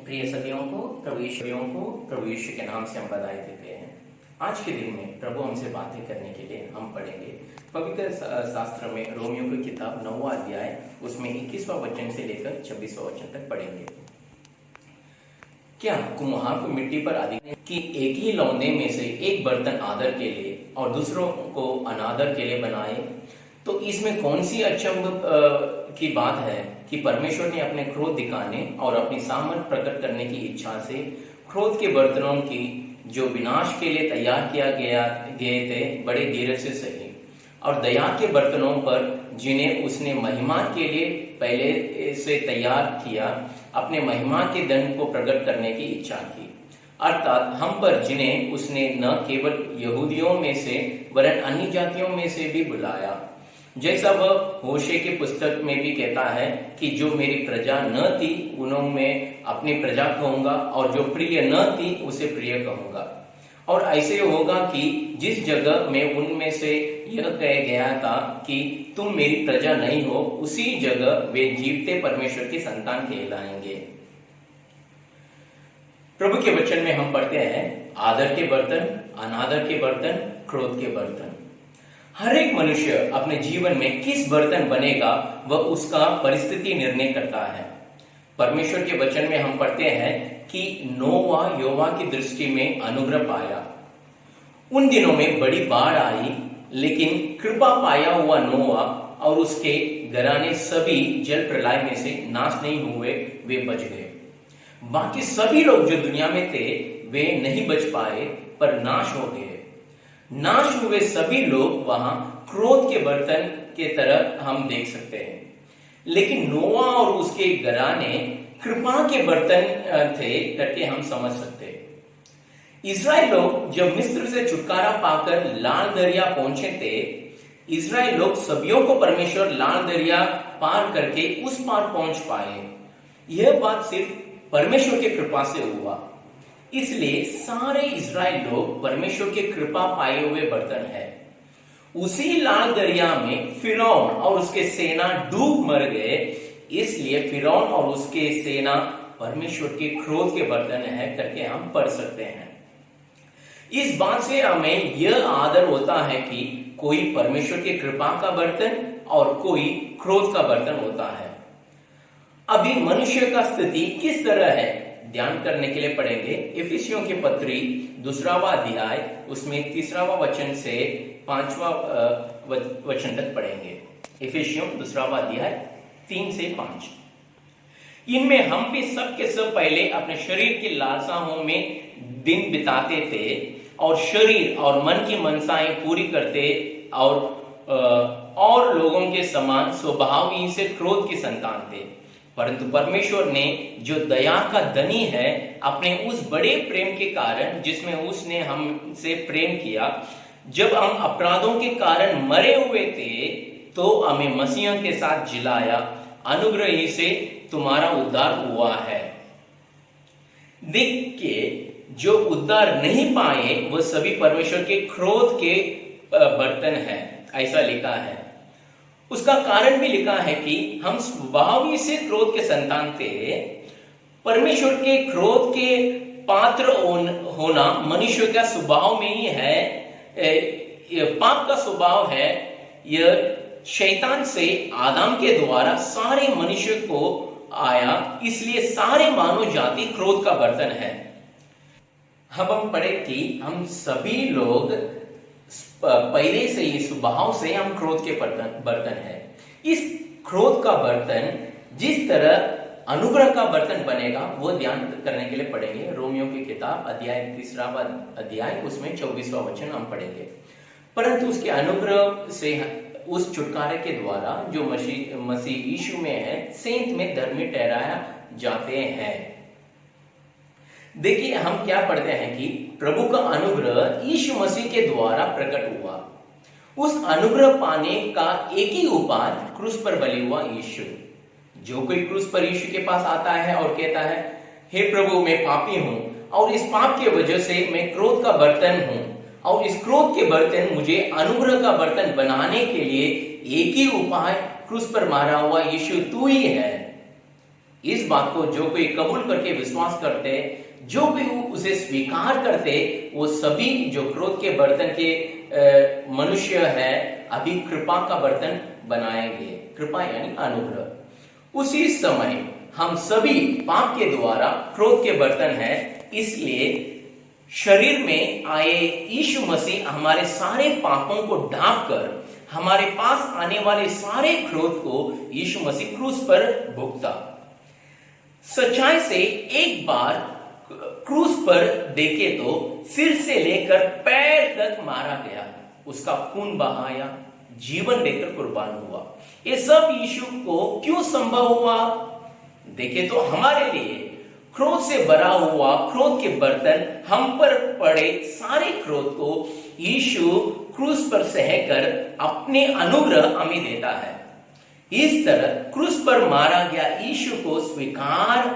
प्रिय सभियों को प्रभु यीशु के नाम से हम बधाई देते हैं। आज के दिन में प्रभु हमसे बातें करने के लिए हम पढ़ेंगे पवित्र शास्त्र में रोमियो की किताब 9वां अध्याय उसमें 21वां वचन से लेकर 26वां वचन तक पढ़ेंगे। क्या कुम्हार को मिट्टी पर अधिक कि एक ही लौंदे में से एक बर्तन आदर के लिए और दूसरों को अनादर के लिए बनाए? तो इसमें कौन सी अचंभ की बात है कि परमेश्वर ने अपने क्रोध दिखाने और अपनी सामर्थ प्रकट करने की इच्छा से क्रोध के बर्तनों की जो विनाश के लिए तैयार गए थे बड़े धीरज से सही, और दया के बर्तनों पर जिन्हें उसने महिमा के लिए पहले से तैयार किया अपने महिमा के दंड को प्रकट करने की इच्छा की, अर्थात हम पर जिन्हें उसने न केवल यहूदियों में से वरन अन्य जातियों में से भी बुलाया, जैसा वह होशे के पुस्तक में भी कहता है कि जो मेरी प्रजा न थी उन्होंने मैं अपनी प्रजा कहूंगा और जो प्रिय न थी उसे प्रिय कहूंगा। और ऐसे होगा कि जिस जगह में उनमें से यह कहा गया था कि तुम मेरी प्रजा नहीं हो, उसी जगह वे जीवते परमेश्वर की संतान कहलाएंगे। प्रभु के वचन में हम पढ़ते हैं आदर के बर्तन, अनादर के बर्तन, क्रोध के बर्तन। हर एक मनुष्य अपने जीवन में किस बर्तन बनेगा वह उसका परिस्थिति निर्णय करता है। परमेश्वर के वचन में हम पढ़ते हैं कि नोवा यहोवा की दृष्टि में अनुग्रह पाया। उन दिनों में बड़ी बाढ़ आई, लेकिन कृपा पाया हुआ नोवा और उसके घराने सभी जल प्रलय में से नाश नहीं हुए, वे बच गए। बाकी सभी लोग जो दुनिया में थे वे नहीं बच पाए पर नाश हो गए। नाश हुए सभी लोग वहां क्रोध के बर्तन के तरह हम देख सकते हैं, लेकिन नोवा और उसके घराने कृपा के बर्तन थे करके हम समझ सकते हैं। इजराइल लोग जब मिस्र से छुटकारा पाकर लाल दरिया पहुंचे थे, इजराइल लोग सभियों को परमेश्वर लाल दरिया पार करके उस पार पहुंच पाए। यह बात सिर्फ परमेश्वर की कृपा से हुआ, इसलिए सारे इजराइल लोग परमेश्वर की कृपा पाए हुए बर्तन है। उसी लाल दरिया में फिरौन और उसके सेना डूब मर गए, इसलिए फिरौन और उसके सेना परमेश्वर के क्रोध के बर्तन है करके हम पढ़ सकते हैं। इस बात से हमें यह आदर होता है कि कोई परमेश्वर की कृपा का बर्तन और कोई क्रोध का बर्तन होता है। अभी मनुष्य का स्थिति किस तरह है ध्यान करने के लिए पढ़ेंगे। इफिसियों की पत्री 2वां अध्याय उसमें 3वां वचन से 5वां वचन तक पढ़ेंगे। इफिसियों 2वां अध्याय 3 से 5। इनमें हम भी सब के सब पहले अपने शरीर की लालसाओं में दिन बिताते थे और शरीर और मन की मनसाएं पूरी करते और लोगों के समान स्वभाव ही से क्रोध की संतान थे। परंतु परमेश्वर ने जो दया का धनी है अपने उस बड़े प्रेम के कारण जिसमें उसने हमसे प्रेम किया, जब हम अपराधों के कारण मरे हुए थे तो हमें मसीह के साथ जिलाया, अनुग्रह ही से तुम्हारा उद्धार हुआ है। देखिए, जो उद्धार नहीं पाए वह सभी परमेश्वर के क्रोध के बर्तन है, ऐसा लिखा है। उसका कारण भी लिखा है कि हम स्वभाव ही से क्रोध के संतान थे। परमेश्वर के क्रोध के पात्र होना मनुष्य का स्वभाव में ही है। पाप का स्वभाव है। यह शैतान से आदम के द्वारा सारे मनुष्य को आया, इसलिए सारे मानव जाति क्रोध का बर्तन है। अब हम पढ़े कि हम सभी लोग पहले से ही स्वभाव से हम क्रोध के बर्तन है। इस क्रोध का बर्तन जिस तरह अनुग्रह का बर्तन बनेगा वो ध्यान करने के लिए पढ़ेंगे। रोमियो की किताब अध्याय 3वां अध्याय उसमें 24वां वचन हम पढ़ेंगे। परंतु उसके अनुग्रह से उस छुटकारे के द्वारा जो मसीह यीशु में है सेंत में धर्मी ठहराया जाते हैं। देखिए, हम क्या पढ़ते हैं कि प्रभु का अनुग्रह यीशु मसीह के द्वारा प्रकट हुआ। उस अनुग्रह पाने का एक ही उपाय क्रूस पर बलि हुआ यीशु। जो कोई क्रूस पर यीशु के पास आता है और कहता है, हे प्रभु मैं पापी हूं और इस पाप की वजह से मैं क्रोध का बर्तन हूं और इस क्रोध के बर्तन मुझे अनुग्रह का बर्तन बनाने के लिए एक ही उपाय क्रूस पर मारा हुआ यीशु तू ही है। इस बात को जो कोई कबूल करके विश्वास करते, जो कोई उसे स्वीकार करते, वो सभी जो क्रोध के बर्तन के मनुष्य है अभी कृपा का बर्तन बनाएंगे। कृपा यानी अनुग्रह। उसी समय हम सभी पाप के द्वारा क्रोध के बर्तन हैं, इसलिए शरीर में आए यीशु मसीह हमारे सारे पापों को ढांप कर हमारे पास आने वाले सारे क्रोध को यीशु मसीह क्रूस पर भुगता। सच्चाई से एक बार क्रूस पर देखे तो सिर से लेकर पैर तक मारा गया, उसका खून बहाया, जीवन देकर कुर्बान हुआ। ये सब यीशु को क्यों संभव हुआ? देखे तो हमारे लिए क्रोध से भरा हुआ क्रोध के बर्तन, हम पर पड़े सारे क्रोध को यीशु क्रूस पर सहकर अपने अनुग्रह हमें देता है। इस तरह क्रूस पर मारा गया यीशु को स्वीकार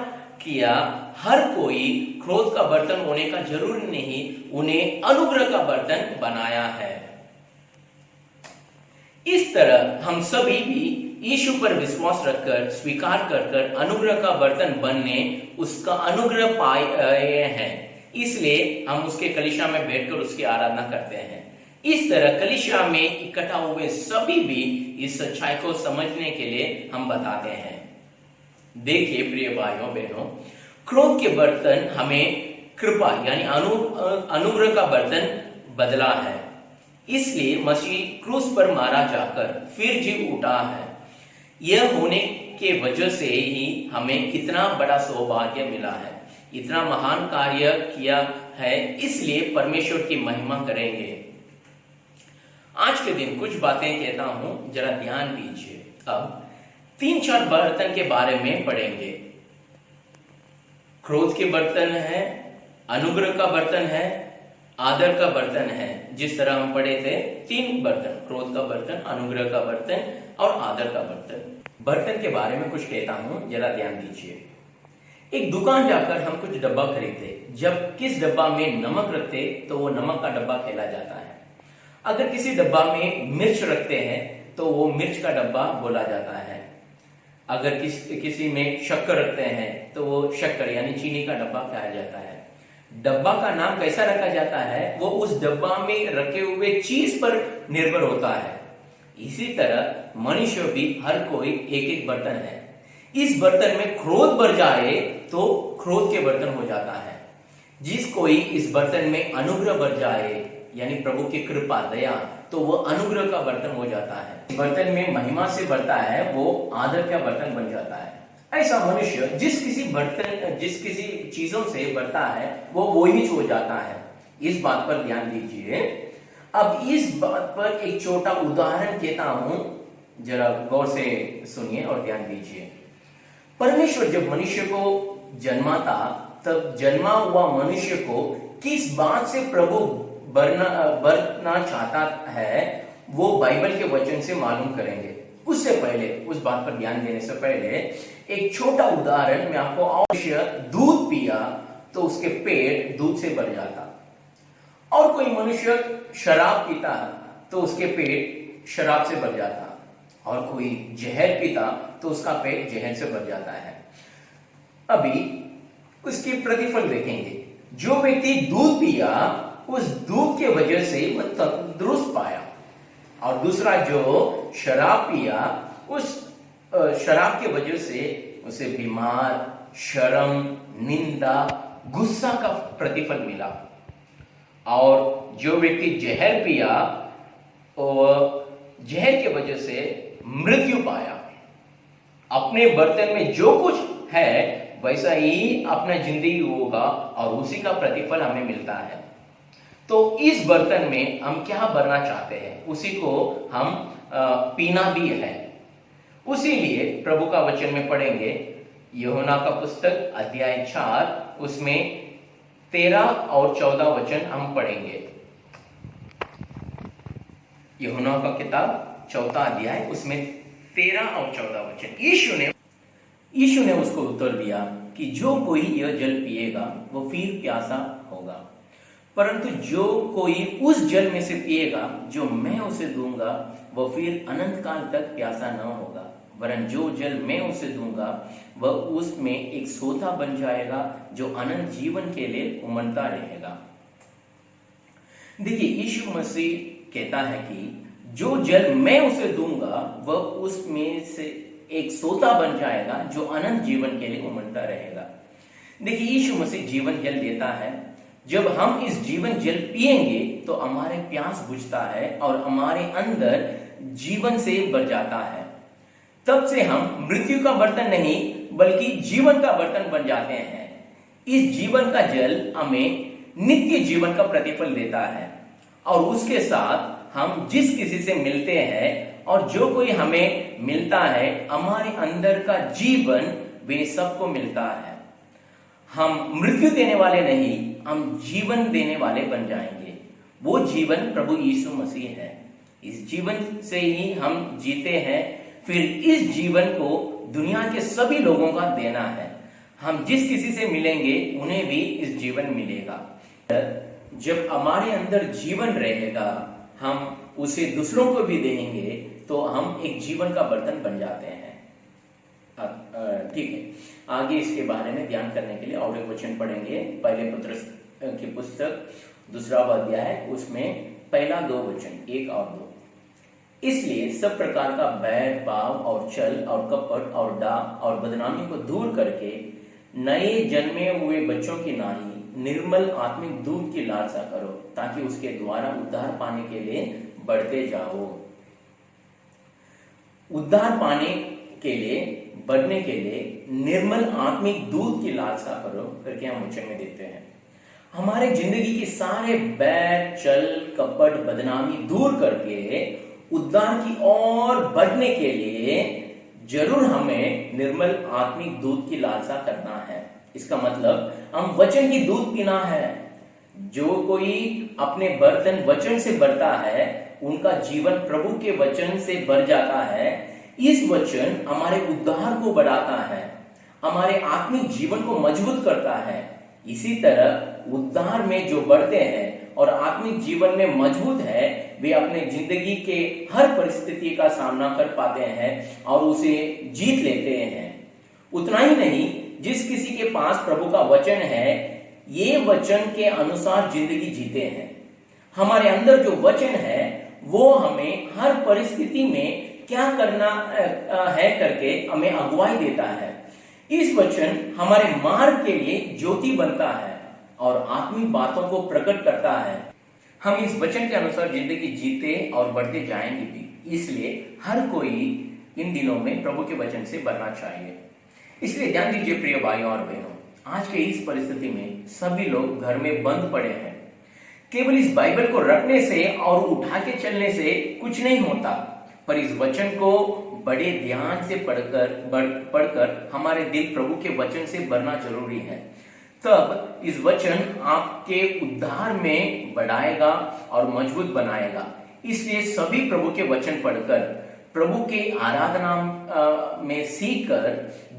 किया हर कोई क्रोध का बर्तन होने का जरूरी नहीं, उन्हें अनुग्रह का बर्तन बनाया है। इस तरह हम सभी भी यीशु पर विश्वास रखकर स्वीकार कर अनुग्रह का बर्तन बनने उसका अनुग्रह पाए हैं, इसलिए हम उसके कलीसिया में बैठकर उसकी आराधना करते हैं। इस तरह कलीसिया में इकट्ठा हुए सभी भी इस सच्चाई को समझने के लिए हम बताते हैं। देखिए प्रिय भाइयों बहनों, क्रोध के बर्तन हमें कृपा यानी अनुग्रह का बर्तन बदला है, इसलिए मसीह क्रूस पर मारा जाकर फिर जी उठा है। यह होने के वजह से ही हमें कितना बड़ा सौभाग्य मिला है, इतना महान कार्य किया है, इसलिए परमेश्वर की महिमा करेंगे। आज के दिन कुछ बातें कहता हूं, जरा ध्यान दीजिए। अब 3-4 बर्तन के बारे में पढ़ेंगे। क्रोध के बर्तन है, अनुग्रह का बर्तन है, आदर का बर्तन है। जिस तरह हम पढ़े थे 3 बर्तन, क्रोध का बर्तन, अनुग्रह का बर्तन और आदर का बर्तन। बर्तन के बारे में कुछ कहता हूं, जरा ध्यान दीजिए। एक दुकान जाकर हम कुछ डब्बा खरीदते, जब किस डब्बा में नमक रखते तो वो नमक का डब्बा कहला जाता है। अगर किसी डब्बा में मिर्च रखते हैं तो वो मिर्च का डब्बा बोला जाता है। अगर किसी में शक्कर रखते हैं तो वो शक्कर यानी चीनी का डब्बा कहा जाता है। डब्बा का नाम कैसा रखा जाता है वो उस डब्बा में रखे हुए चीज पर निर्भर होता है। इसी तरह मनुष्य भी हर कोई एक एक बर्तन है। इस बर्तन में क्रोध भर जाए तो क्रोध के बर्तन हो जाता है। जिस कोई इस बर्तन में अनुग्रह भर जाए यानी प्रभु की कृपा दया, तो वो अनुग्रह का बर्तन हो जाता है। इस बर्तन में महिमा से भरता है वो आदर का बर्तन बन जाता है। ऐसा मनुष्य जिस किसी चीजों से भरता है वो ही हो जाता है। इस बात पर ध्यान दीजिए। अब इस बात पर एक छोटा उदाहरण देता हूं, जरा गौर से सुनिए और ध्यान दीजिए। परमेश्वर जब मनुष्य को जन्माता तब जन्मा हुआ मनुष्य को किस बात से प्रभु बरना चाहता है वो बाइबल के वचन से मालूम करेंगे। उससे पहले, उस बात पर ध्यान देने से पहले एक छोटा उदाहरण मैं आपको। मनुष्य दूध पिया तो उसके पेट दूध से भर जाता, और कोई मनुष्य शराब पीता तो उसके पेट शराब से भर जाता, और कोई जहर पीता तो उसका पेट जहर से भर जाता है। अभी उसके प्रतिफल देखेंगे। जो व्यक्ति दूध पिया उस दूध के वजह से वह तंदुरुस्त पाया, और दूसरा जो शराब पिया उस शराब के वजह से उसे बीमार, शर्म, निंदा, गुस्सा का प्रतिफल मिला। और जो व्यक्ति जहर पिया और जहर के वजह से मृत्यु पाया। अपने बर्तन में जो कुछ है वैसा ही अपना जिंदगी होगा और उसी का प्रतिफल हमें मिलता है। तो इस बर्तन में हम क्या भरना चाहते हैं उसी को हम पीना भी है। उसी लिए प्रभु का वचन में पढ़ेंगे यूहन्ना का पुस्तक अध्याय 4, उसमें 13 और 14 वचन हम पढ़ेंगे। यूहन्ना का किताब 4 अध्याय उसमें 13 और 14 वचन। यीशु ने उसको उत्तर दिया कि जो कोई यह जल पिएगा वो फिर प्यासा होगा, परंतु जो कोई उस जल में से पिएगा जो मैं उसे दूंगा वो फिर अनंत काल तक प्यासा न होगा, वरन जो जल मैं उसे दूंगा वह उसमें एक सोता बन जाएगा जो अनंत जीवन के लिए उमड़ता रहेगा। देखिए, यीशु मसीह कहता है कि जो जल मैं उसे दूंगा वह उसमें से एक सोता बन जाएगा जो अनंत जीवन के लिए उमड़ता रहेगा। देखिए, यीशु मसीह जीवन जल देता है। जब हम इस जीवन जल पिएंगे तो हमारे प्यास बुझता है और हमारे अंदर जीवन से भर जाता है। तब से हम मृत्यु का बर्तन नहीं बल्कि जीवन का बर्तन बन जाते हैं। इस जीवन का जल हमें नित्य जीवन का प्रतिफल देता है और उसके साथ हम जिस किसी से मिलते हैं और जो कोई हमें मिलता है, हमारे अंदर का जीवन वे सबको मिलता है। हम मृत्यु देने वाले नहीं, हम जीवन देने वाले बन जाएंगे। वो जीवन प्रभु यीशु मसीह है। इस जीवन से ही हम जीते हैं। फिर इस जीवन को दुनिया के सभी लोगों का देना है। हम जिस किसी से मिलेंगे उन्हें भी इस जीवन मिलेगा। जब हमारे अंदर जीवन रहेगा, हम उसे दूसरों को भी देंगे तो हम एक जीवन का बर्तन बन जाते हैं। ठीक है, आगे इसके बारे में ध्यान करने के लिए और एक वचन पढ़ेंगे। पहले पत्रस की पुस्तक 2वां अध्याय, उसमें पहला 2 वचन 1 और 2। इसलिए सब प्रकार का बैर भाव और छल और कपट और डाह और बदनामी को दूर करके नए जन्मे हुए बच्चों की नाई निर्मल आत्मिक दूध की लालसा करो, ताकि उसके द्वारा उद्धार पाने के लिए बढ़ते जाओ। उद्धार पाने के लिए, बढ़ने के लिए निर्मल आत्मिक दूध की लालसा करो करके हम वचन में देखते हैं। हमारे जिंदगी के सारे बैर छल कपट बदनामी दूर करके उद्धार की ओर बढ़ने के लिए जरूर हमें निर्मल आत्मिक दूध की लालसा करना है। इसका मतलब हम वचन की दूध पीना है। जो कोई अपने बर्तन वचन से भरता है, उनका जीवन प्रभु के वचन से भर जाता है। इस वचन हमारे उद्धार को बढ़ाता है, हमारे आत्मिक जीवन को मजबूत करता है। इसी तरह उद्धार में जो बढ़ते हैं और आत्मिक जीवन में मजबूत है, वे अपने जिंदगी के हर परिस्थिति का सामना कर पाते हैं और उसे जीत लेते हैं। उतना ही नहीं, जिस किसी के पास प्रभु का वचन है, ये वचन के अनुसार जिंदगी जीते हैं। हमारे अंदर जो वचन है वो हमें हर परिस्थिति में क्या करना है करके हमें अगुवाई देता है। इस वचन हमारे मार्ग के लिए ज्योति बनता है और आत्मिक बातों को प्रकट करता है। हम इस वचन के अनुसार जिंदगी जीते और बढ़ते जाएंगे भी। इसलिए हर कोई इन दिनों में प्रभु के वचन से बढ़ना चाहिए। इसलिए ध्यान दीजिए प्रिय भाइयों और बहनों, आज के इस परिस्थिति में सभी लोग घर में बंद पड़े हैं। केवल इस बाइबल को रखने से और उठा के चलने से कुछ नहीं होता, पर इस वचन को बड़े ध्यान से पढ़कर हमारे दिल प्रभु के वचन से भरना जरूरी है। तब इस वचन आपके उद्धार में बढ़ाएगा और मजबूत बनाएगा। इसलिए सभी प्रभु के वचन पढ़कर, प्रभु के आराधना में सीखकर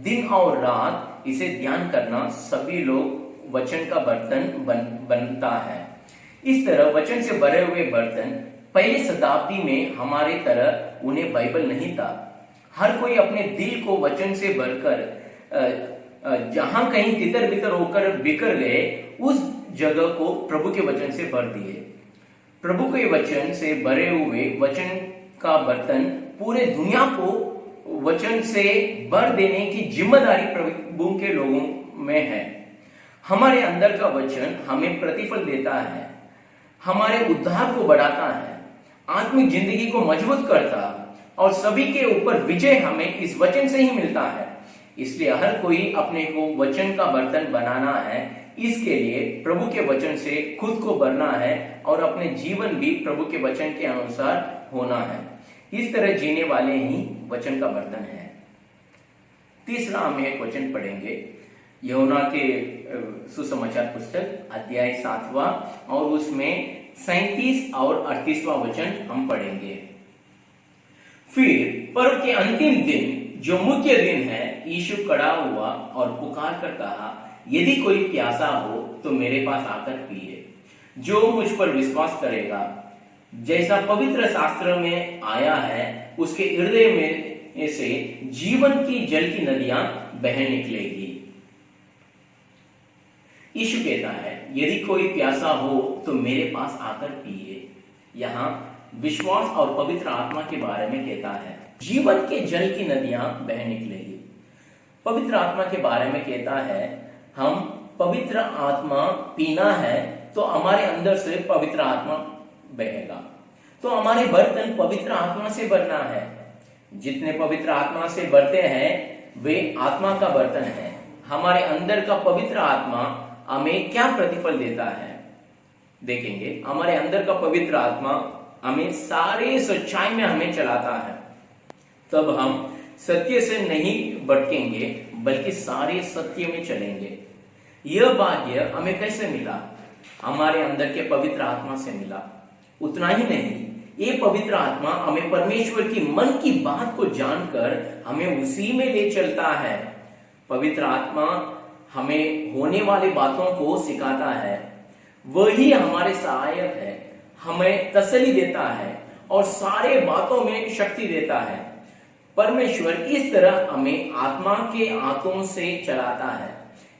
दिन और रात इसे ध्यान करना सभी लोग वचन का बर्तन बनता है। इस तरह वचन से भरे हुए बर्तन पहली शताब्दी में हमारे तरह उन्हें बाइबल नहीं था। हर कोई अपने दिल को वचन से भरकर जहां कहीं तितर बितर होकर बिखर गए, उस जगह को प्रभु के वचन से भर दिए। प्रभु के वचन से भरे हुए वचन का बर्तन पूरे दुनिया को वचन से भर देने की जिम्मेदारी प्रभु के लोगों में है। हमारे अंदर का वचन हमें प्रतिफल देता है, हमारे उद्धार को बढ़ाता है, आत्मिक जिंदगी को मजबूत करता और सभी के ऊपर विजय हमें इस वचन से ही मिलता है। इसलिए हर कोई अपने को वचन का बर्तन बनाना है। इसके लिए प्रभु के वचन से खुद को भरना है और अपने जीवन भी प्रभु के वचन के अनुसार होना है। इस तरह जीने वाले ही वचन का बर्तन है। तीसरा हम एक वचन पढ़ेंगे, यूहन्ना के सुसमाचार पुस्तक अध्याय 7वां और उसमें 37 और 38वां वचन हम पढ़ेंगे। फिर पर्व के अंतिम दिन, जो मुख्य दिन है, यीशु खड़ा हुआ और पुकार कर कहा, यदि कोई प्यासा हो तो मेरे पास आकर पिए। जो मुझ पर विश्वास करेगा, जैसा पवित्र शास्त्र में आया है, उसके हृदय में से जीवन की जल की नदियां बह निकलेगी। यीशु कहता है, यदि कोई प्यासा हो तो मेरे पास आकर पिए। यहाँ विश्वास और पवित्र आत्मा के बारे में कहता है, जीवन के जल की नदियां बह निकलेगी। पवित्र आत्मा के बारे में कहता है, हम पवित्र आत्मा पीना है तो हमारे अंदर से पवित्र आत्मा बहेगा। तो हमारे बर्तन पवित्र आत्मा से भरना है। जितने पवित्र आत्मा से भरते हैं वे आत्मा का बर्तन है। हमारे अंदर का पवित्र आत्मा हमें क्या प्रतिफल देता है देखेंगे। हमारे अंदर का पवित्र आत्मा हमें सारे सच्चाई में हमें चलाता है। तब हम सत्य से नहीं भटकेंगे बल्कि सारे सत्य में चलेंगे। यह भाग्य हमें कैसे मिला? हमारे अंदर के पवित्र आत्मा से मिला। उतना ही नहीं, ये पवित्र आत्मा हमें परमेश्वर की मन की बात को जानकर हमें उसी में ले चलता है। पवित्र आत्मा हमें होने वाली बातों को सिखाता है। वही हमारे सहायक है, हमें तसल्ली देता है और सारे बातों में शक्ति देता है। परमेश्वर इस तरह हमें आत्मा के हाथों से चलाता है।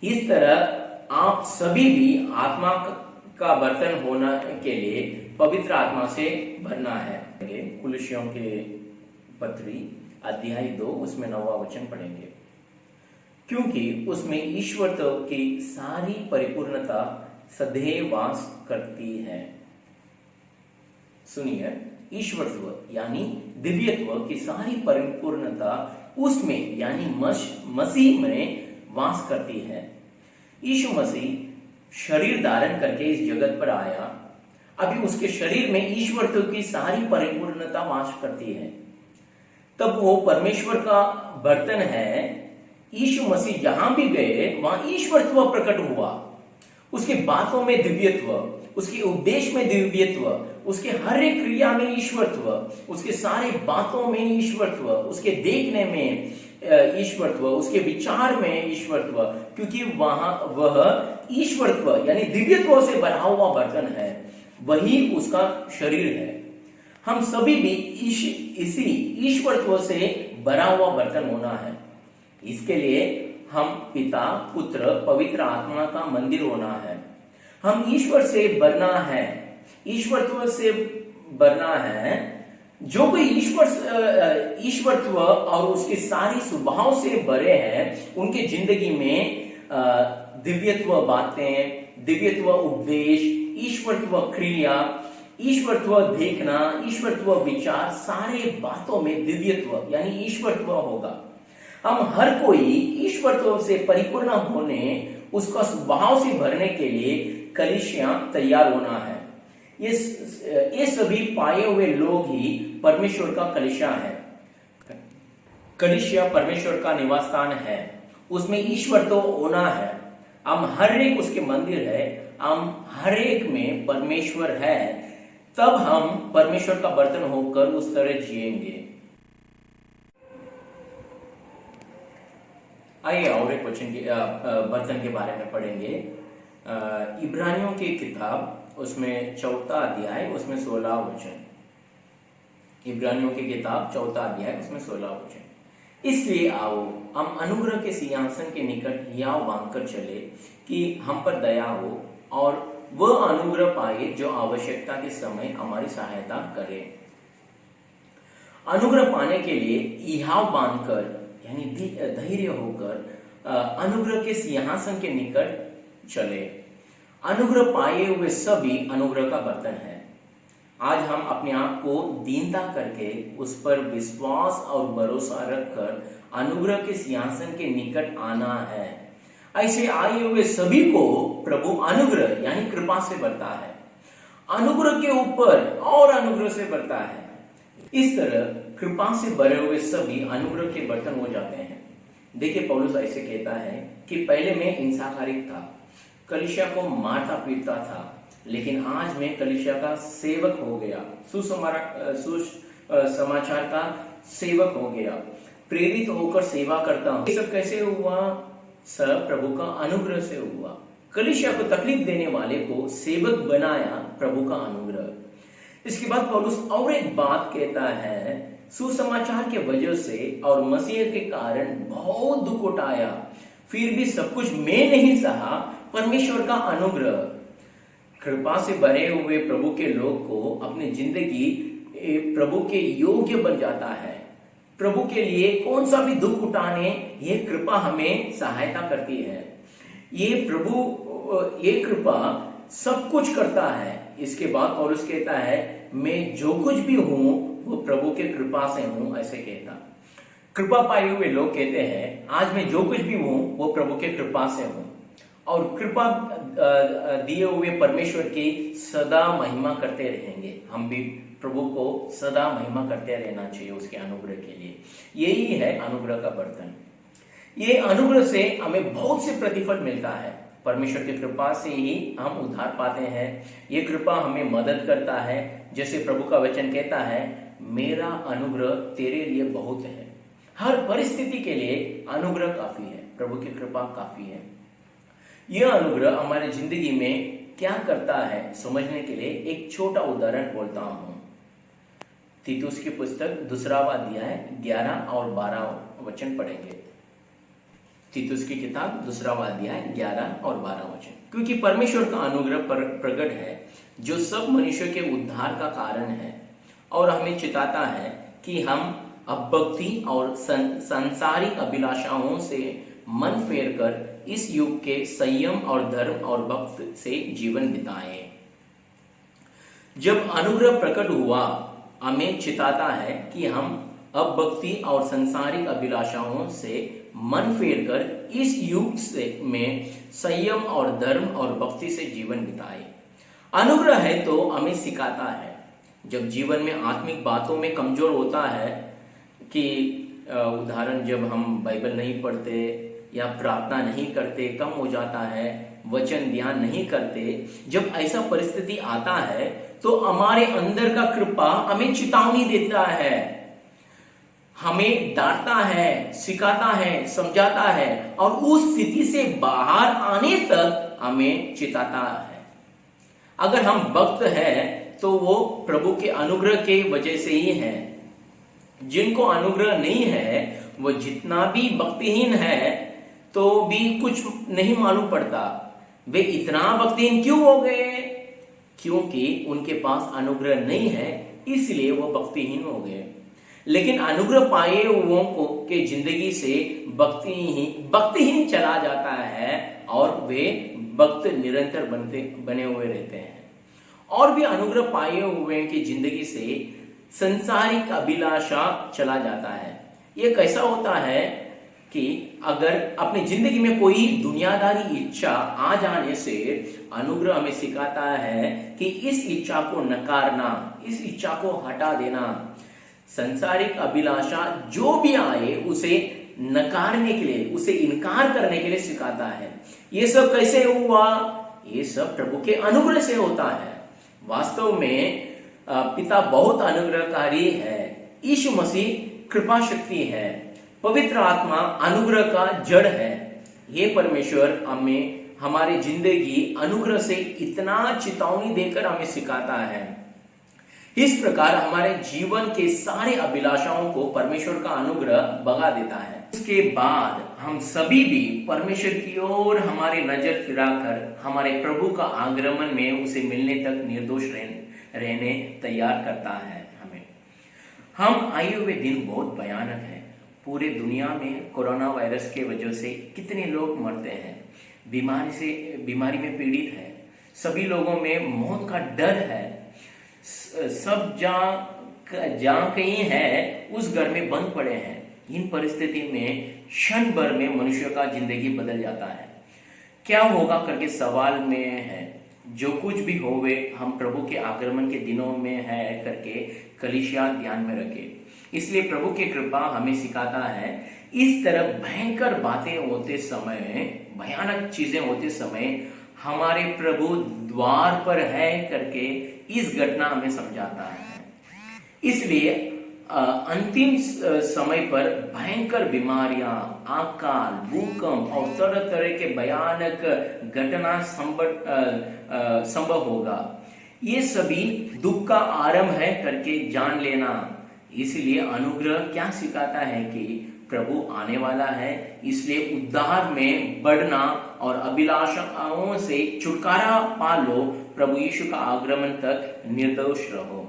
इस तरह आप सभी भी आत्मा का बर्तन होने के लिए पवित्र आत्मा से भरना है। कुलुस्सियों के पत्री अध्याय 2 उसमें 9वां वचन पढ़ेंगे, क्योंकि उसमें ईश्वरत्व की सारी परिपूर्णता सदैव वास करती है। सुनिए, ईश्वरत्व यानी दिव्यत्व की सारी परिपूर्णता उसमें यानी मसीह में वास करती है। यीशु मसीह शरीर धारण करके इस जगत पर आया। अभी उसके शरीर में ईश्वरत्व की सारी परिपूर्णता वास करती है। तब वो परमेश्वर का बर्तन है। यीशु मसीह जहां भी गए वहां ईश्वरत्व प्रकट हुआ। उसकी बातों में दिव्यत्व, उसके उपदेश में दिव्यत्व, उसके हर एक क्रिया में ईश्वरत्व, उसके सारे बातों में ईश्वरत्व, उसके देखने में ईश्वरत्व, उसके विचार में ईश्वरत्व, क्योंकि वह ईश्वरत्व यानी दिव्यत्व से भरा हुआ बर्तन है। वही उसका शरीर है। हम सभी भी इसी ईश्वरत्व से भरा हुआ बर्तन होना है। इसके लिए हम पिता, पुत्र, पवित्र आत्मा का मंदिर होना है। हम ईश्वर से भरना है, ईश्वरत्व से भरना है। जो कोई ईश्वरत्व और उसके सारी स्वभाव से भरे हैं, उनके जिंदगी में दिव्यत्व बातें, दिव्यत्व उपदेश, ईश्वरत्व क्रिया, ईश्वरत्व देखना, ईश्वरत्व विचार, सारे बातों में दिव्यत्व यानी ईश्वरत्व होगा। हम हर कोई ईश्वरत्व से परिपूर्ण होने, उसका स्वभाव से भरने के लिए कलीसिया तैयार होना है। ये सभी पाए हुए लोग ही परमेश्वर का कलीसिया है। कलीसिया परमेश्वर का निवास स्थान है। उसमें ईश्वर तो होना है। हम हर एक उसके मंदिर है। हम हर एक में परमेश्वर है। तब हम परमेश्वर का बर्तन होकर उस तरह जिएंगे। आइए और एक वचन के बर्तन के बारे में पढ़ेंगे। इब्रानियों की किताब उसमें 4 अध्याय उसमें 16 वचन। इब्रानियों की किताब 4 अध्याय उसमें 16 वचन। इसलिए आओ हम अनुग्रह के सिंहासन के निकट हियाव बांधकर चले कि हम पर दया हो और वह अनुग्रह पाए जो आवश्यकता के समय हमारी सहायता करे। अनुग्रह पाने के लिए हियाव बांधकर यानी धैर्य होकर अनुग्रह के सिंहासन के निकट चले। अनुग्रह पाए हुए सभी अनुग्रह का बर्तन है। आज हम अपने आप को दीनता करके उस पर विश्वास और भरोसा रखकर अनुग्रह के सिंहासन के निकट आना है। ऐसे आए हुए सभी को प्रभु अनुग्रह यानी कृपा से भरता है। अनुग्रह के ऊपर और अनुग्रह से भरता है। इस तरह कृपा से भरे हुए सभी अनुग्रह के बर्तन हो जाते हैं। देखिए, पौलुस ऐसे कहता है कि पहले मैं हिंसाकारिक था, कलीसिया को मारता पीटता था, लेकिन आज मैं कलीसिया का सेवक हो गया, सुसमाचार का सेवक हो गया, प्रेरित होकर सेवा करता हूं। ये सब कैसे हुआ? सब प्रभु का अनुग्रह से हुआ। कलीसिया को तकलीफ देने वाले को सेवक बनाया प्रभु का अनुग्रह। इसके बाद पौलुस और एक बात कहता है, सुसमाचार के वजह से और मसीह के कारण बहुत दुख उठाया, फिर भी सब कुछ मैं नहीं सहा, परमेश्वर का अनुग्रह। कृपा से भरे हुए प्रभु के लोग को अपनी जिंदगी प्रभु के योग्य बन जाता है। प्रभु के लिए कौन सा भी दुख उठाने ये कृपा हमें सहायता करती है। ये कृपा सब कुछ करता है। इसके बाद पौलुस कहता है, मैं जो कुछ भी हूं वो प्रभु के कृपा से हूं, ऐसे कहता। कृपा पाए हुए लोग कहते हैं, आज मैं जो कुछ भी हूं वो प्रभु के कृपा से हूं, और कृपा दिए हुए परमेश्वर की सदा महिमा करते रहेंगे। हम भी प्रभु को सदा महिमा करते रहना चाहिए उसके अनुग्रह के लिए। यही है अनुग्रह का बर्तन। ये अनुग्रह से हमें बहुत से प्रतिफल मिलता है। परमेश्वर की कृपा से ही हम उद्धार पाते हैं। ये कृपा हमें मदद करता है। जैसे प्रभु का वचन कहता है, मेरा अनुग्रह तेरे लिए बहुत है। हर परिस्थिति के लिए अनुग्रह काफी है, प्रभु की कृपा काफी है। यह अनुग्रह हमारे जिंदगी में क्या करता है समझने के लिए एक छोटा उदाहरण बोलता हूं। तीतुस की पुस्तक 2 अध्याय 11 और 12 वचन पढ़ेंगे। तीतुस की किताब 2 अध्याय 11 और 12 वचन। क्योंकि परमेश्वर का अनुग्रह प्रकट है, जो सब मनुष्य के उद्धार का कारण है, और हमें चिताता है कि हम अपभक्ति और सांसारिक अभिलाषाओं से मन फेर कर इस युग के संयम और धर्म और भक्त से जीवन बिताएं। जब अनुग्रह प्रकट हुआ, हमें चिताता है कि हम अपभक्ति और सांसारिक अभिलाषाओं से मन फेर कर इस युग में संयम और धर्म और भक्ति से जीवन बिताए। अनुग्रह है तो हमें सिखाता है। जब जीवन में आत्मिक बातों में कमजोर होता है, कि उदाहरण जब हम बाइबल नहीं पढ़ते या प्रार्थना नहीं करते, कम हो जाता है, वचन ध्यान नहीं करते, जब ऐसा परिस्थिति आता है तो हमारे अंदर का कृपा हमें चेतावनी देता है, हमें डांटता है, सिखाता है, समझाता है, और उस स्थिति से बाहर आने तक हमें चिताता है। अगर हम भक्त हैं तो वो प्रभु के अनुग्रह के वजह से ही है। जिनको अनुग्रह नहीं है, वो जितना भी भक्तिहीन है तो भी कुछ नहीं मालूम पड़ता। वे इतना भक्तिहीन क्यों हो गए? क्योंकि उनके पास अनुग्रह नहीं है, इसलिए वो भक्तिहीन हो गए। लेकिन अनुग्रह पाए हुओं को के जिंदगी से भक्तिहीन चला जाता है, और वे भक्त निरंतर बने हुए रहते हैं। और भी अनुग्रह पाए हुए की जिंदगी से संसारिक अभिलाषा चला जाता है। ये कैसा होता है कि अगर अपनी जिंदगी में कोई दुनियादारी इच्छा आ जाने से अनुग्रह हमें सिखाता है कि इस इच्छा को नकारना, इस इच्छा को हटा देना। संसारिक अभिलाषा जो भी आए उसे नकारने के लिए, उसे इनकार करने के लिए सिखाता है। ये सब कैसे हुआ? ये सब प्रभु के अनुग्रह से होता है। वास्तव में पिता बहुत अनुग्रहकारी है। यीशु मसीह कृपा शक्ति है। पवित्र आत्मा अनुग्रह का जड़ है। ये परमेश्वर हमें हमारी जिंदगी अनुग्रह से इतना चेतावनी देकर हमें सिखाता है। इस प्रकार हमारे जीवन के सारे अभिलाषाओं को परमेश्वर का अनुग्रह भगा देता है। उसके बाद हम सभी भी परमेश्वर की ओर हमारी नजर फिराकर हमारे प्रभु का आगमन में उसे मिलने तक निर्दोष रहने तैयार करता है हमें। हम आए हुए दिन बहुत भयानक है। पूरे दुनिया में कोरोना वायरस के वजह से कितने लोग मरते हैं, बीमारी में पीड़ित है, सभी लोगों में मौत का डर है। सब जहां कहीं है उस घर में बंद पड़े हैं। इन परिस्थिति में क्षण भर में मनुष्य का जिंदगी बदल जाता है। क्या होगा करके सवाल में है। जो कुछ भी होवे, हम प्रभु के आगमन के दिनों में है करके कलीसिया ध्यान में रखे। इसलिए प्रभु की कृपा हमें सिखाता है, इस तरह भयंकर बातें होते समय, भयानक चीजें होते समय हमारे प्रभु द्वार पर है करके इस घटना हमें समझाता है। इसलिए अंतिम समय पर भयंकर बीमारियां, अकाल, भूकंप और तरह तरह के भयानक घटना संभव होगा। ये सभी दुख का आरंभ है करके जान लेना। इसलिए अनुग्रह क्या सिखाता है कि प्रभु आने वाला है, इसलिए उद्धार में बढ़ना और अभिलाषाओं से छुटकारा पा लो। प्रभु यीशु का आगमन तक निर्दोष रहो।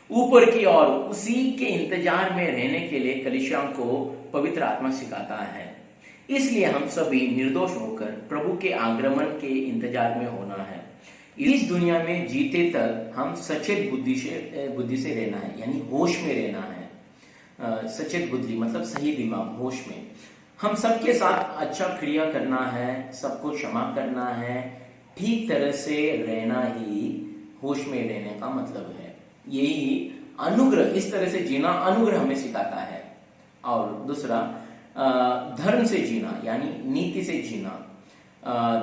ऊपर की ओर उसी के इंतजार में रहने के लिए कलीसियाओं को पवित्र आत्मा सिखाता है। इसलिए हम सभी निर्दोष होकर प्रभु के आगमन के इंतजार में होना है। इस दुनिया में जीते तक हम सचेत बुद्धि से रहना है, यानी होश में रहना है। सचेत बुद्धि मतलब सही दिमाग, होश में। हम सबके साथ अच्छा क्रिया करना है, सबको क्षमा करना है, ठीक तरह से रहना ही होश में रहने का मतलब है। यही अनुग्रह, इस तरह से जीना अनुग्रह हमें सिखाता है। और दूसरा धर्म से जीना, यानी नीति से जीना,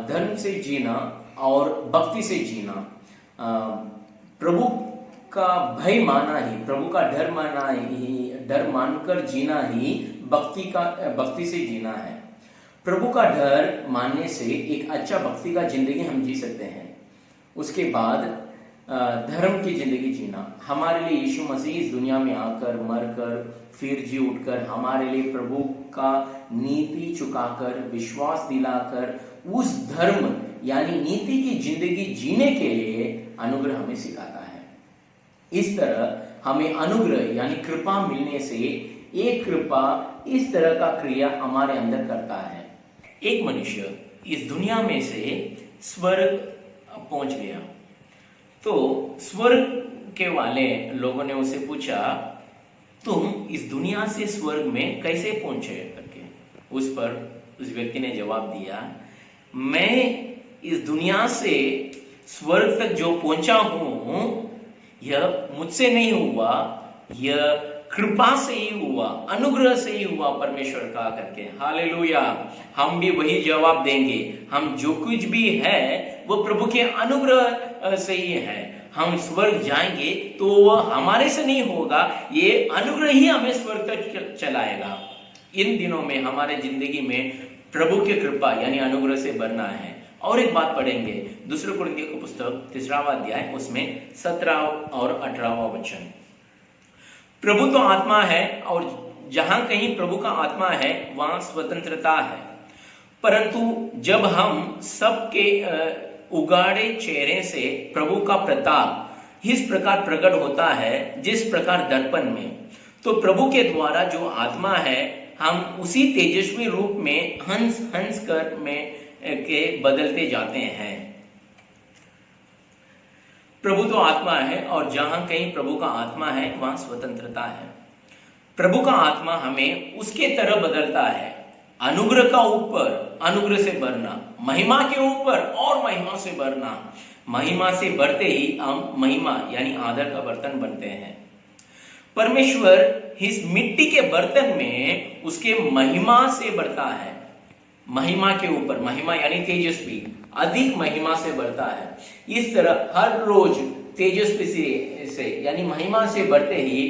धर्म से जीना और भक्ति से जीना, प्रभु का भय माना ही, प्रभु का डर माना ही, डर मानकर जीना ही भक्ति से जीना है। प्रभु का डर मानने से एक अच्छा भक्ति का जिंदगी हम जी सकते हैं। उसके बाद धर्म की जिंदगी जीना, हमारे लिए यीशु मसीह इस दुनिया में आकर, मरकर, फिर जी उठकर हमारे लिए प्रभु का नीति चुकाकर, विश्वास दिलाकर उस धर्म यानी नीति की जिंदगी जीने के लिए अनुग्रह हमें सिखाता है। इस तरह हमें अनुग्रह यानी कृपा मिलने से एक कृपा इस तरह का क्रिया हमारे अंदर करता है। एक मनुष्य इस दुनिया में से स्वर्ग पहुंच गया, तो स्वर्ग के वाले लोगों ने उसे पूछा, तुम इस दुनिया से स्वर्ग में कैसे पहुंचे करके। उस पर उस व्यक्ति ने जवाब दिया, मैं इस दुनिया से स्वर्ग तक जो पहुंचा हूं यह मुझसे नहीं हुआ, यह कृपा से ही हुआ, अनुग्रह से ही हुआ, परमेश्वर का करके। हालेलुया। हम भी वही जवाब देंगे, हम जो कुछ भी है वो प्रभु के अनुग्रह से ही है। हम स्वर्ग जाएंगे तो वह हमारे से नहीं होगा, ये अनुग्रह ही हमें स्वर्ग तक चलाएगा। इन दिनों में हमारे जिंदगी में प्रभु की कृपा यानी अनुग्रह से भरना है। और एक बात पढ़ेंगे, दूसरे कुरिन्थियों की पुस्तक 3वां अध्याय, उसमें 17 और 18वां वचन। प्रभु तो आत्मा है और जहां कहीं प्रभु का आत्मा है वहां स्वतंत्रता है। परंतु जब हम सबके उगाड़े चेहरे से प्रभु का प्रताप इस प्रकार प्रकट होता है जिस प्रकार दर्पण में, तो प्रभु के द्वारा जो आत्मा है हम उसी तेजस्वी रूप में हंस हंस कर में के बदलते जाते हैं। प्रभु तो आत्मा है और जहां कहीं प्रभु का आत्मा है वहां स्वतंत्रता है। प्रभु का आत्मा हमें उसके तरह बदलता है। अनुग्रह का ऊपर अनुग्रह से भरना, महिमा के ऊपर और महिमा से भरना, महिमा से बढ़ते ही हम महिमा यानी आदर का बर्तन बनते हैं। परमेश्वर इस मिट्टी के बर्तन में उसके महिमा से बढ़ता है। महिमा के ऊपर, महिमा यानी तेजस्वी, अधिक महिमा से बढ़ता है। इस तरह हर रोज तेजस्वी से यानी महिमा से बढ़ते ही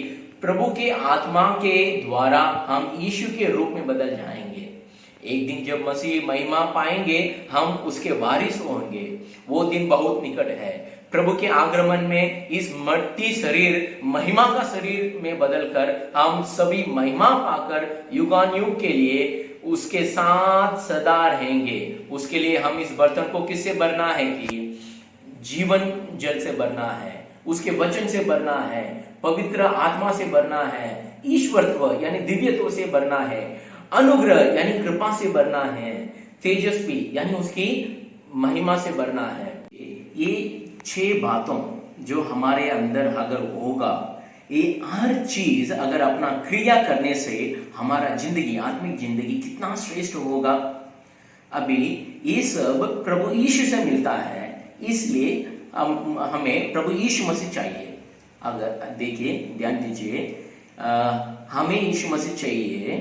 प्रभु के आत्मा के द्वारा हम यीशु के रूप में बदल जाएंगे। एक दिन जब मसीह महिमा पाएंगे हम उसके वारिस होंगे। वो दिन बहुत निकट है। प्रभु के आगमन में इस मट्टी शरीर महिमा का शरीर में बदलकर हम सभी महिमा पाकर युगानुयुग के लिए उसके साथ सदा रहेंगे। उसके लिए हम इस बर्तन को किससे भरना है कि जीवन जल से भरना है, उसके वचन से भरना है, पवित्र आत्मा से भरना है, ईश्वरत्व यानी दिव्यत्व से भरना है, अनुग्रह यानी कृपा से भरना है, तेजस्वी यानी उसकी महिमा से भरना है। ये 6 बातों जो हमारे अंदर अगर होगा, ये हर चीज अगर अपना क्रिया करने से हमारा जिंदगी, आत्मिक जिंदगी कितना श्रेष्ठ होगा। अभी ये सब प्रभु यीशु से मिलता है, इसलिए हमें प्रभु यीशु मसीह चाहिए। अगर देखिए, ध्यान दीजिए, हमें यीशु मसीह चाहिए।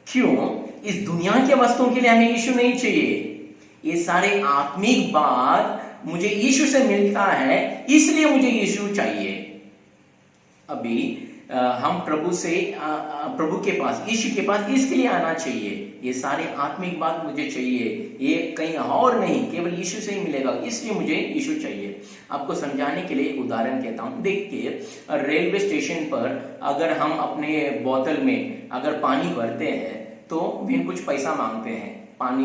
क्यों? इस दुनिया के वस्तुओं के लिए हमें यीशु नहीं चाहिए। ये सारे आत्मिक बात मुझे यीशु से मिलता है, इसलिए मुझे यीशु चाहिए। अभी हम प्रभु के पास, यीशु के पास इसके लिए आना चाहिए। ये सारी आत्मिक बात मुझे चाहिए, ये कहीं और नहीं, केवल यीशु से ही मिलेगा, इसलिए मुझे यीशु चाहिए। आपको समझाने के लिए एक उदाहरण कहता हूँ। देखिए, रेलवे स्टेशन पर अगर हम अपने बोतल में अगर पानी भरते हैं तो वे कुछ पैसा मांगते हैं, पानी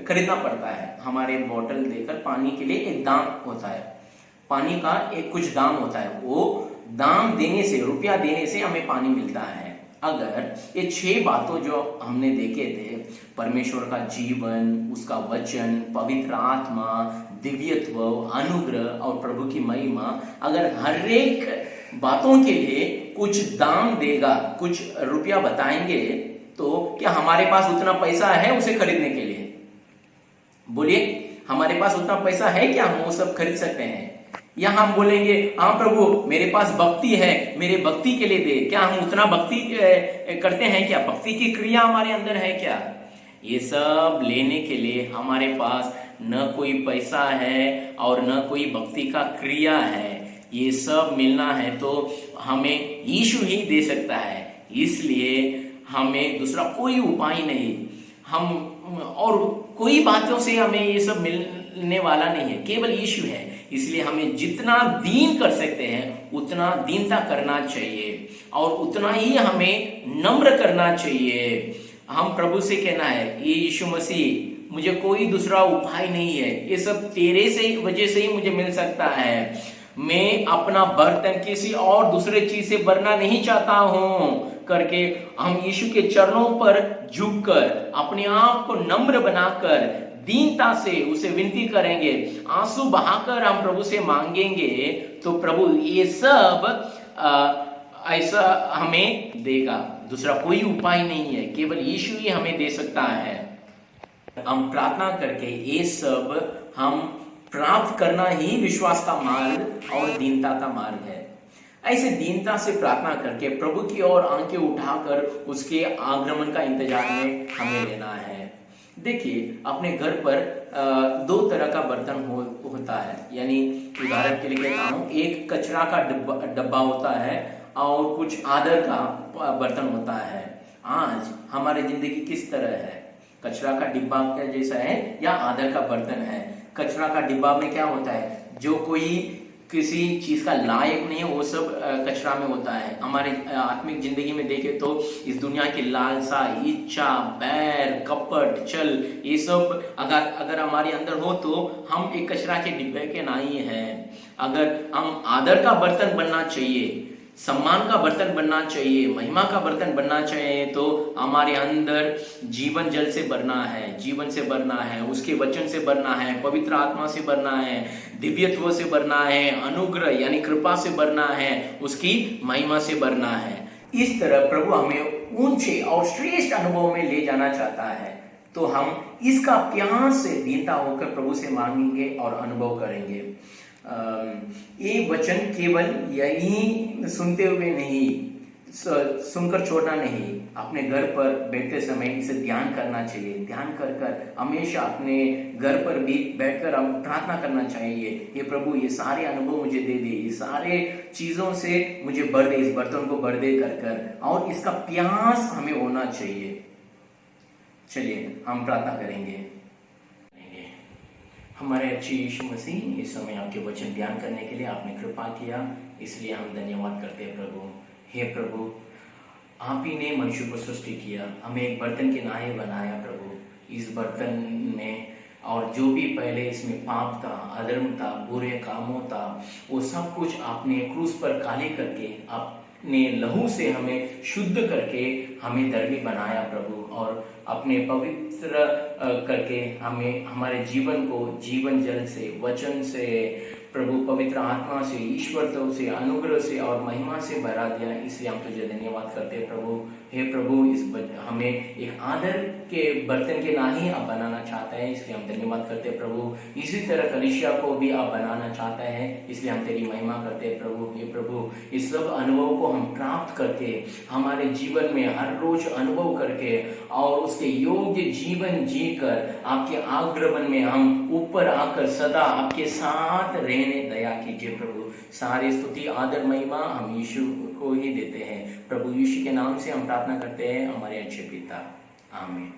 खरीदना पड़ता है। हमारे बोतल देकर पानी के लिए एक दाम होता है, पानी का एक कुछ दाम होता है, वो दाम देने से, रुपया देने से हमें पानी मिलता है। अगर ये 6 बातों जो हमने देखे थे, परमेश्वर का जीवन, उसका वचन, पवित्र आत्मा, दिव्यत्व, अनुग्रह और प्रभु की महिमा, अगर हर एक बातों के लिए कुछ दाम देगा, कुछ रुपया बताएंगे, तो क्या हमारे पास उतना पैसा है उसे खरीदने के लिए? बोलिए, हमारे पास उतना पैसा है क्या हम वो सब खरीद सकते हैं? या हम बोलेंगे हाँ प्रभु मेरे पास भक्ति है, मेरे भक्ति के लिए दे। क्या हम उतना भक्ति करते हैं क्या? भक्ति की क्रिया हमारे अंदर है क्या? ये सब लेने के लिए हमारे पास न कोई पैसा है और न कोई भक्ति का क्रिया है। ये सब मिलना है तो हमें यीशु ही दे सकता है, इसलिए हमें दूसरा कोई उपाय नहीं, हम और कोई बातों से हमें ये सब मिलने वाला नहीं है, केवल यीशु है। इसलिए हमें जितना दीन कर सकते हैं उतना दीनता करना चाहिए और उतना ही हमें नम्र करना चाहिए। हम प्रभु से कहना है, ये यीशु मसीह मुझे कोई दूसरा उपाय नहीं है, ये सब तेरे से वजह से ही मुझे मिल सकता है। मैं अपना बर्तन किसी और दूसरे चीज से भरना नहीं चाहता हूं करके हम यीशु के चरणों पर झुककर अपने आप को नम्र बनाकर दीनता से उसे विनती करेंगे, आंसू बहाकर हम प्रभु से मांगेंगे, तो प्रभु ये सब ऐसा हमें देगा। दूसरा कोई उपाय नहीं है, केवल यीशु ही हमें दे सकता है। हम प्रार्थना करके ये सब हम प्राप्त करना ही विश्वास का मार्ग और दीनता का मार्ग है। ऐसे दीनता से प्रार्थना करके प्रभु की ओर आंखें उठाकर उसके आगमन का इंतजार में हमें लेना है। देखिए, अपने घर पर 2 तरह का बर्तन होता है, यानी उदाहरण के लिए कहता हूँ, एक कचरा का डब्बा होता है और कुछ आदर का बर्तन होता है। आज हमारी जिंदगी किस तरह है? कचरा का डिब्बा क्या जैसा है या आदर का बर्तन है? कचरा का डिब्बा में क्या होता है? जो कोई किसी चीज का लायक नहीं है वो सब कचरा में होता है। हमारे आत्मिक जिंदगी में देखें तो इस दुनिया की लालसा, इच्छा, बैर, कपट, छल, ये सब अगर हमारे अंदर हो तो हम एक कचरा के डिब्बे के नहीं हैं। अगर हम आदर का बर्तन बनना चाहिए, सम्मान का बर्तन बनना चाहिए, महिमा का बर्तन बनना चाहिए, तो हमारे अंदर जीवन जल से भरना है, जीवन से भरना है, उसके वचन से भरना है, पवित्र आत्मा से भरना है, दिव्यत्व से भरना है, अनुग्रह यानी कृपा से भरना है, उसकी महिमा से भरना है। इस तरह प्रभु हमें ऊंचे और श्रेष्ठ अनुभव में ले जाना चाहता है, तो हम इसका प्यास से दीनता होकर प्रभु से मांगेंगे और अनुभव करेंगे। ये वचन केवल यही सुनते हुए नहीं, सुनकर छोड़ना नहीं, अपने घर पर बैठते समय इसे ध्यान करना चाहिए। ध्यान कर कर हमेशा अपने घर पर भी बैठकर हम प्रार्थना करना चाहिए, ये प्रभु ये सारे अनुभव मुझे दे दे, ये सारे चीजों से मुझे भर दे, इस बर्तन को भर दे कर कर, और इसका प्यास हमें होना चाहिए। चलिए हम प्रार्थना करेंगे। हमारे अच्छे यीशु मसीह, इस समय आपके वचन ध्यान करने के लिए आपने कृपा किया, इसलिए हम धन्यवाद करते हैं प्रभु। हे प्रभु, आप ही ने मनुष्य को सृष्टि किया, हमें एक बर्तन के नाहे बनाया प्रभु। इस बर्तन में और जो भी पहले इसमें पाप था, अधर्म था, बुरे कामों था, वो सब कुछ आपने क्रूस पर काले करके अपने लहू से हमें शुद्ध करके हमें धर्मी बनाया प्रभु, और अपने पवित्र करके हमें हमारे जीवन को जीवन जल से, वचन से, प्रभु पवित्र आत्मा से, ईश्वरत्व से, अनुग्रह से और महिमा से भरा दिया। इसलिए हम तुझे धन्यवाद करते हैं प्रभु। हे प्रभु, हमें एक आदर के बर्तन के ना ही आप बनाना चाहते हैं, इसलिए हम धन्यवाद करते हैं प्रभु। इसी तरह कलीसिया को भी आप बनाना चाहते हैं, इसलिए हम तेरी महिमा करते हैं प्रभु। हे प्रभु, इस सब अनुभव को हम प्राप्त करके हमारे जीवन में हर रोज अनुभव करके और उसके योग्य जीवन जीकर आपके आगमन में हम ऊपर आकर सदा आपके साथ रहने दया कीजिए प्रभु। सारी स्तुति, आदर, महिमा हम यीशु को ही देते हैं। प्रभु यीशु के नाम से हम प्रार्थना करते हैं, हमारे अच्छे पिता, आमीन।